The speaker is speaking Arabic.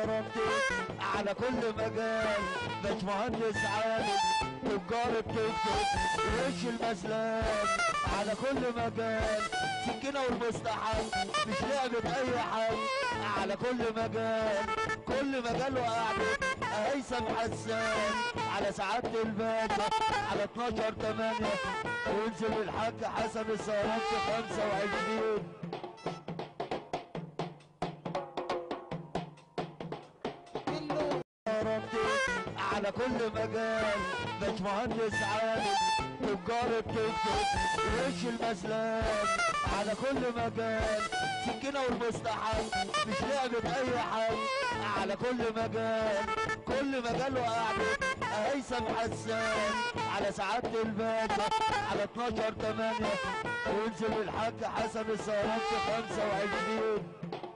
على كل مجال، باشمهندس عادل تجار التوك توك وش المسلات، على كل مجال سكينة والمستحب مش لعبة أي حد، على كل مجال كل مجال وقعدة هيثم حسان، على سعادة الباشا على 12/8 وينزل الحاج حسن السهراني 25. على كل مجال، باشمهندس عادل تجار التوك توك وش المسلات، على كل مجال سكينة والمستحب مش لعبة أي حد، على كل مجال كل مجال وقعدة هيثم حسان، على سعادة الباشا على 12/8 وينزل الحاج حسن السهراني 25.